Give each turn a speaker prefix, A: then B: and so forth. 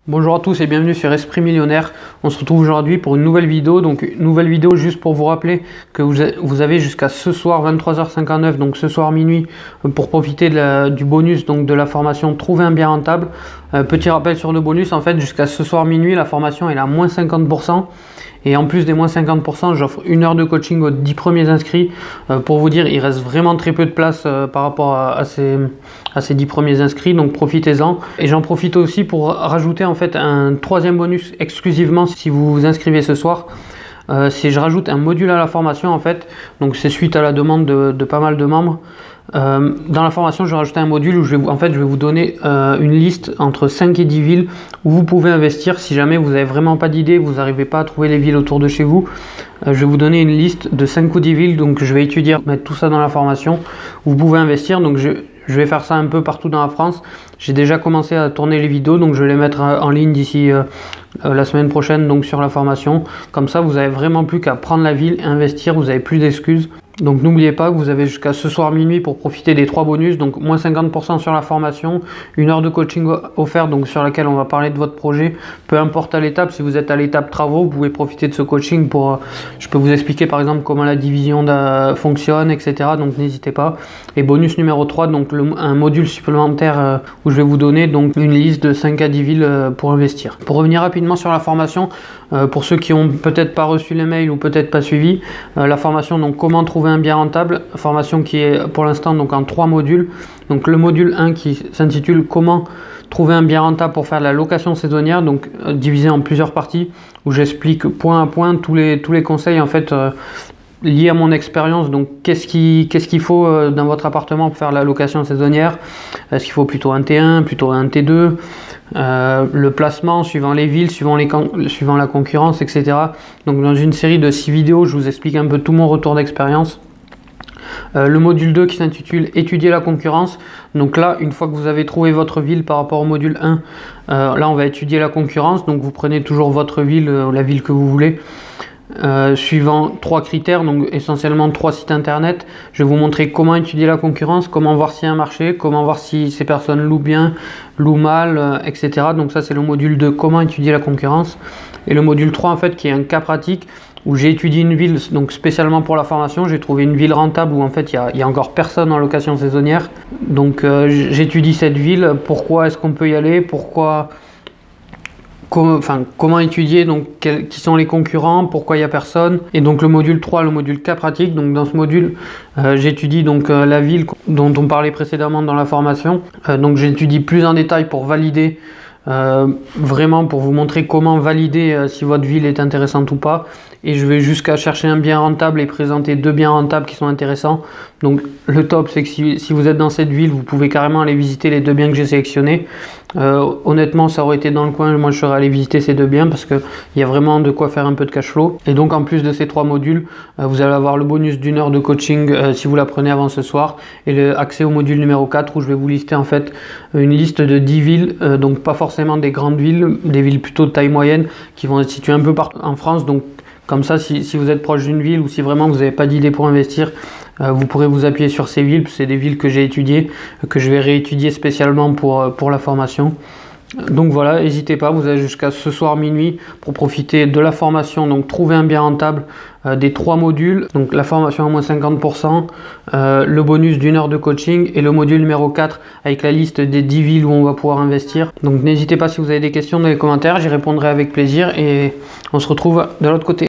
A: Bonjour à tous et bienvenue sur Esprit Millionnaire. On se retrouve aujourd'hui pour une nouvelle vidéo. Donc une nouvelle vidéo juste pour vous rappeler que vous avez jusqu'à ce soir 23h59, donc ce soir minuit, pour profiter du bonus donc de la formation Trouver un bien rentable. Petit rappel sur le bonus, en fait jusqu'à ce soir minuit la formation est à moins 50%. Et en plus des moins 50%, j'offre 1 heure de coaching aux 10 premiers inscrits. Pour vous dire, il reste vraiment très peu de place par rapport à ces 10 premiers inscrits, donc profitez-en. Et j'en profite aussi pour rajouter en fait un troisième bonus exclusivement si vous vous inscrivez ce soir. Si je rajoute un module à la formation en fait, donc c'est suite à la demande de pas mal de membres. Dans la formation, je vais rajouter un module où je vais vous donner une liste entre 5 et 10 villes où vous pouvez investir. Si jamais vous n'avez vraiment pas d'idée, vous n'arrivez pas à trouver les villes autour de chez vous, je vais vous donner une liste de 5 ou 10 villes. Donc je vais étudier, mettre tout ça dans la formation où vous pouvez investir. Donc je vais faire ça un peu partout dans la France. J'ai déjà commencé à tourner les vidéos, donc je vais les mettre en ligne d'ici la semaine prochaine donc sur la formation. Comme ça, vous n'avez vraiment plus qu'à prendre la ville et investir, vous n'avez plus d'excuses. Donc n'oubliez pas que vous avez jusqu'à ce soir minuit pour profiter des 3 bonus, donc moins 50% sur la formation, 1 heure de coaching offert donc sur laquelle on va parler de votre projet, peu importe à l'étape. Si vous êtes à l'étape travaux, vous pouvez profiter de ce coaching pour, je peux vous expliquer par exemple comment la division fonctionne, etc. Donc n'hésitez pas. Et bonus numéro 3, donc un module supplémentaire où je vais vous donner donc une liste de 5 à 10 villes pour investir. Pour revenir rapidement sur la formation, pour ceux qui ont peut-être pas reçu les mails ou peut-être pas suivi, la formation donc comment trouver un bien rentable, formation qui est pour l'instant donc en 3 modules. Donc le module 1 qui s'intitule comment trouver un bien rentable pour faire de la location saisonnière, donc divisé en plusieurs parties où j'explique point à point tous les conseils en fait liés à mon expérience. Donc qu'est-ce qu'il faut dans votre appartement pour faire de la location saisonnière. Est-ce qu'il faut plutôt un T1, plutôt un T2, le placement suivant les villes, suivant la concurrence, etc. Donc dans une série de 6 vidéos, je vous explique un peu tout mon retour d'expérience. Le module 2 qui s'intitule étudier la concurrence. Donc là, une fois que vous avez trouvé votre ville par rapport au module 1, là on va étudier la concurrence. Donc vous prenez toujours votre ville, la ville que vous voulez. Suivant 3 critères, donc essentiellement 3 sites internet. Je vais vous montrer comment étudier la concurrence, comment voir s'il y a un marché, comment voir si ces personnes louent bien, louent mal, etc. Donc ça c'est le module 2, comment étudier la concurrence. Et le module 3 en fait qui est un cas pratique où j'ai étudié une ville, donc spécialement pour la formation. J'ai trouvé une ville rentable où en fait il y a encore personne en location saisonnière. Donc j'étudie cette ville, pourquoi est-ce qu'on peut y aller, comment étudier, donc qui sont les concurrents, pourquoi il n'y a personne. Et donc le module 3, le module cas pratique. Donc dans ce module, j'étudie donc la ville dont on parlait précédemment dans la formation. Donc j'étudie plus en détail pour valider, vraiment pour vous montrer comment valider si votre ville est intéressante ou pas. Et je vais jusqu'à chercher un bien rentable et présenter 2 biens rentables qui sont intéressants. Donc le top c'est que si vous êtes dans cette ville, vous pouvez carrément aller visiter les 2 biens que j'ai sélectionnés. Honnêtement ça aurait été dans le coin, moi je serais allé visiter ces 2 biens parce qu'il y a vraiment de quoi faire un peu de cash flow. Et donc en plus de ces 3 modules, vous allez avoir le bonus d'1 heure de coaching si vous la prenez avant ce soir, et l'accès au module numéro 4 où je vais vous lister en fait une liste de 10 villes, donc pas forcément des grandes villes, des villes plutôt de taille moyenne qui vont être situées un peu partout en France. Donc comme ça, si vous êtes proche d'une ville ou si vraiment vous n'avez pas d'idée pour investir, vous pourrez vous appuyer sur ces villes. C'est des villes que j'ai étudiées, que je vais réétudier spécialement pour la formation. Donc voilà, n'hésitez pas, vous avez jusqu'à ce soir minuit pour profiter de la formation, donc trouver un bien rentable, des 3 modules, donc la formation à moins 50%, le bonus d'1 heure de coaching et le module numéro 4 avec la liste des 10 villes où on va pouvoir investir. Donc n'hésitez pas si vous avez des questions dans les commentaires, j'y répondrai avec plaisir et on se retrouve de l'autre côté.